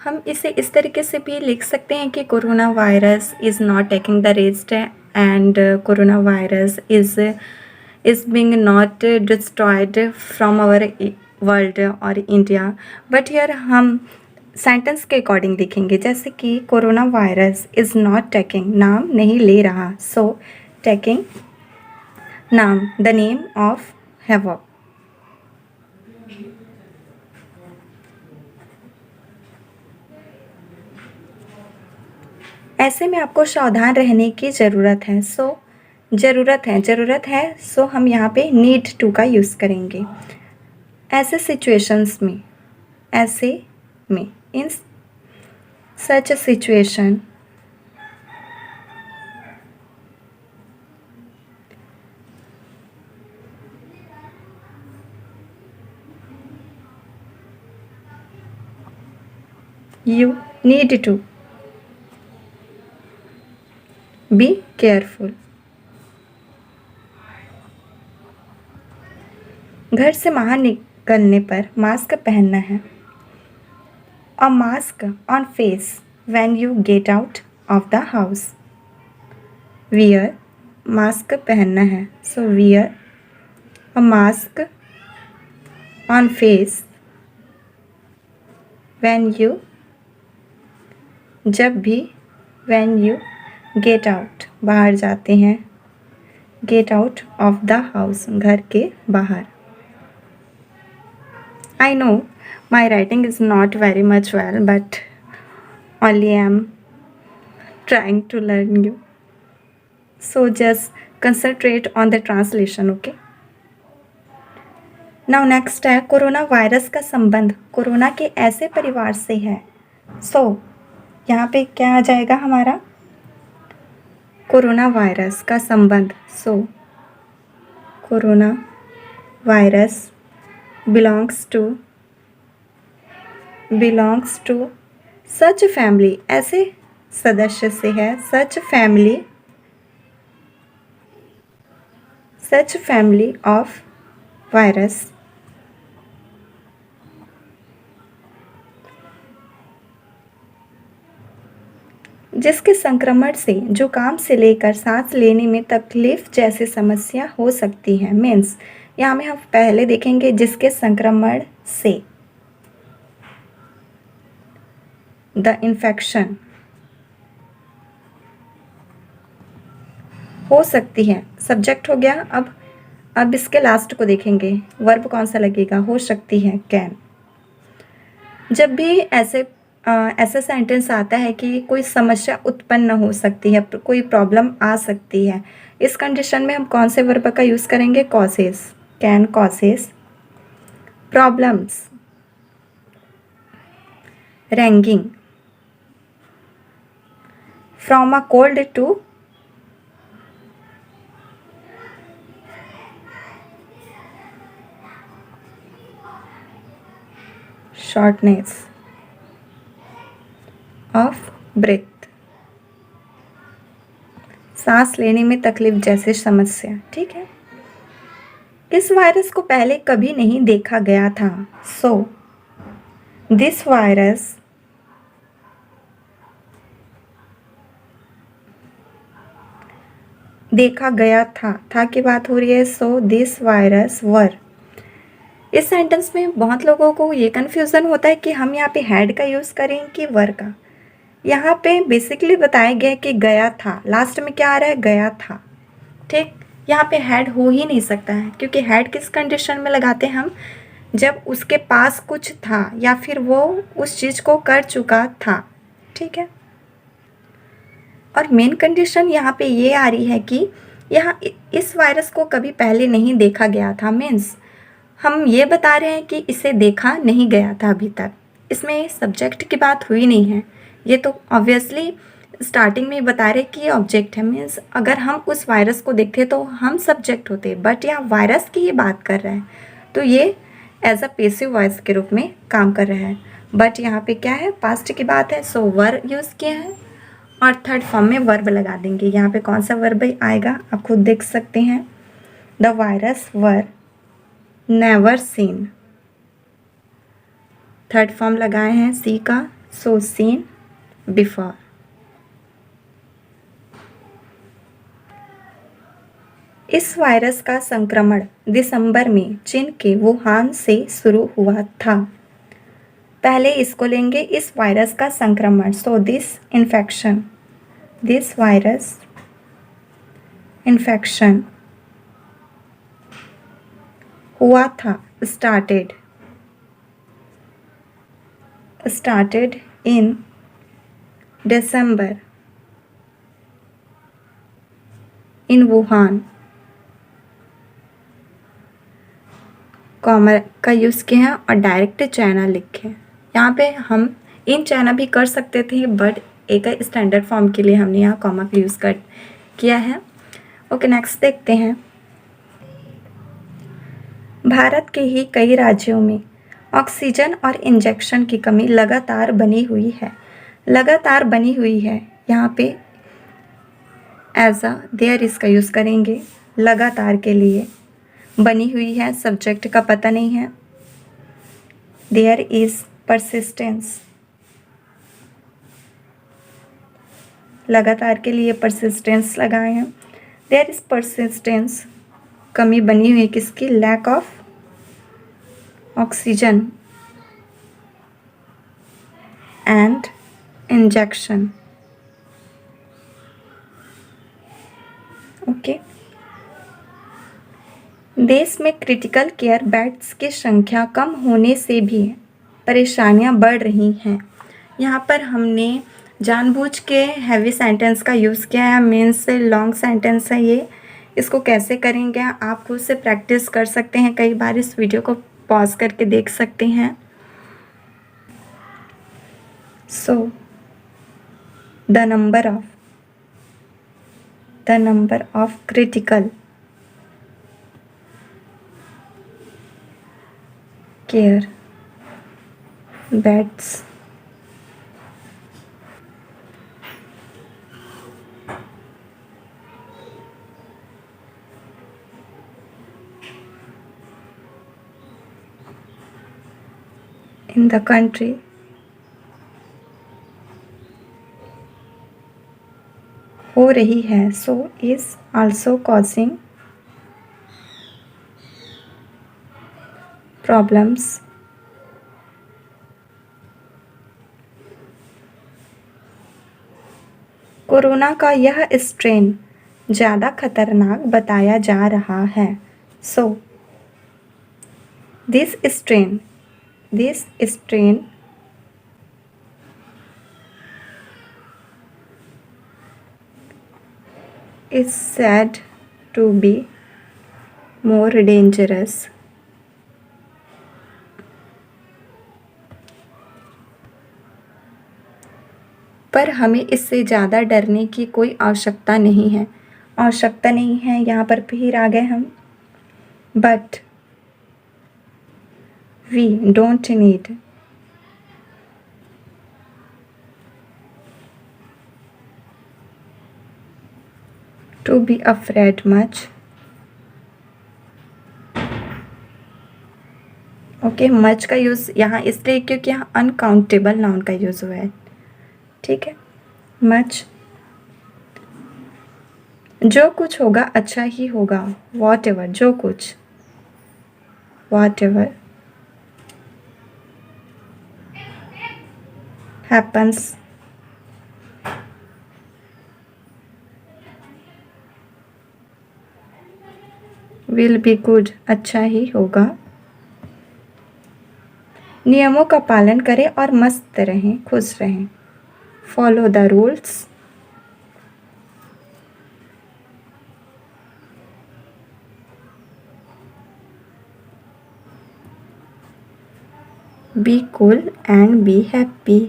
हम इसे इस तरीके से भी लिख सकते हैं कि corona virus is not taking the rest and corona virus is being not destroyed from our world और इंडिया। बट हियर हम सेंटेंस के अकॉर्डिंग लिखेंगे, जैसे कि corona virus is not taking, नाम नहीं ले रहा, सो टेकिंग नाम, द नेम ऑफ हैवॉक। ऐसे में आपको सावधान रहने की ज़रूरत है। ज़रूरत है सो हम यहाँ पे नीड टू का यूज़ करेंगे। ऐसे सिचुएशंस में, in such a situation you need to be careful। घर से बाहर निकलने पर मास्क पहनना है। A mask on face when you get out of the house। wear, mask पहनना है, so wear a mask on face when you, जब भी, when you get out, बाहर जाते हैं, get out of the house, घर के बाहर। I know my writing is not very much well, but only I am trying to learn you. So just concentrate on the translation, okay? Now next है corona virus का संबंध corona के ऐसे परिवार से है। So यहाँ पे क्या आ जाएगा हमारा, कोरोना वायरस का संबंध। So corona virus belongs to such family, ऐसे सदस्य से है, such family of virus जिसके संक्रमण से जुकाम से लेकर सांस लेने में तकलीफ जैसी समस्या हो सकती है। मीन्स यहाँ में हम पहले देखेंगे जिसके संक्रमण से, द इन्फेक्शन हो सकती है, सब्जेक्ट हो गया। अब इसके लास्ट को देखेंगे, वर्ब कौन सा लगेगा, हो सकती है, कैन। जब भी ऐसा सेंटेंस आता है कि कोई समस्या उत्पन्न हो सकती है, कोई प्रॉब्लम आ सकती है, इस कंडीशन में हम कौन से वर्ब का यूज़ करेंगे, causes, can causes problems, ranging, from a cold to shortness of breath, सांस लेने में तकलीफ जैसी समस्या। ठीक है, इस वायरस को पहले कभी नहीं देखा गया था। सो दिस वायरस देखा गया था की बात हो रही है। सो दिस वायरस वर। इस सेंटेंस में बहुत लोगों को ये कन्फ्यूज़न होता है कि हम यहाँ पे हैड का यूज़ करें कि वर का। यहाँ पे बेसिकली बताया गया कि गया था, लास्ट में क्या आ रहा है, गया था। ठीक, यहाँ पे हैड हो ही नहीं सकता है, क्योंकि हैड किस कंडीशन में लगाते हैं हम, जब उसके पास कुछ था या फिर वो उस चीज़ को कर चुका था। ठीक है, और मेन कंडीशन यहाँ पे ये आ रही है कि यहाँ इस वायरस को कभी पहले नहीं देखा गया था। मीन्स हम ये बता रहे हैं कि इसे देखा नहीं गया था अभी तक, इसमें सब्जेक्ट की बात हुई नहीं है। ये तो ऑब्वियसली स्टार्टिंग में बता रहे कि ये ऑब्जेक्ट है। मीन्स अगर हम उस वायरस को देखते तो हम सब्जेक्ट होते, बट यहाँ वायरस की ही बात कर रहा है, तो ये एज अ पेसिव वॉइस के रूप में काम कर रहा है। बट यहाँ पे क्या है, पास्ट की बात है, सो वर यूज़ किया है और थर्ड फॉर्म में वर्ब लगा देंगे। यहाँ पे कौन सा वर्ब आएगा आप खुद देख सकते हैं, the virus were never seen. Third form लगाए हैं सी का, सो सीन बिफोर। इस वायरस का संक्रमण दिसंबर में चीन के वुहान से शुरू हुआ था। पहले इसको लेंगे, इस वायरस का संक्रमण। सो दिस वायरस इन्फेक्शन हुआ था, started in December in Wuhan. Comma का यूज़ किया है और डायरेक्ट चाइना लिखे। यहाँ पे हम इन चाइना भी कर सकते थे, बट एक स्टैंडर्ड फॉर्म के लिए हमने यहाँ कॉमा का यूज़ किया है। ओके, नेक्स्ट देखते हैं। भारत के ही कई राज्यों में ऑक्सीजन और इंजेक्शन की कमी लगातार बनी हुई है। यहाँ पे एज अ देयर इसका यूज़ करेंगे, लगातार के लिए। बनी हुई है, सब्जेक्ट का पता नहीं है। देयर इज परसिस्टेंस, लगातार के लिए परसिस्टेंस लगाए हैं। देयर इज परसिस्टेंस, कमी बनी हुई है किसकी? Lack of oxygen and injection. Okay, देश में क्रिटिकल केयर बेड्स की संख्या कम होने से भी परेशानियां बढ़ रही हैं। यहाँ पर हमने जानबूझ के हैवी सेंटेंस का यूज़ किया है, मीन्स से लॉन्ग सेंटेंस है ये। इसको कैसे करेंगे आप खुद से प्रैक्टिस कर सकते हैं, कई बार इस वीडियो को पॉज करके देख सकते हैं। So the number of critical care beds in the country हो रही है, so is also causing problems corona का यह स्ट्रेन ज़्यादा खतरनाक बताया जा रहा है। So this strain is said to be more dangerous पर हमें इससे ज़्यादा डरने की कोई आवश्यकता नहीं है। यहाँ पर फिर आ गए हम। But we don't need to be afraid much. Okay, much का यूज़ यहाँ इसलिए क्योंकि यहाँ अनकाउंटेबल नाउन का यूज़ हुआ है। ठीक है, मच, जो कुछ होगा अच्छा ही होगा। वॉट एवर, जो कुछ, what ever happens will be good, अच्छा ही होगा। नियमों का पालन करें और मस्त रहें, खुश रहें। Follow the rules, be cool and be happy.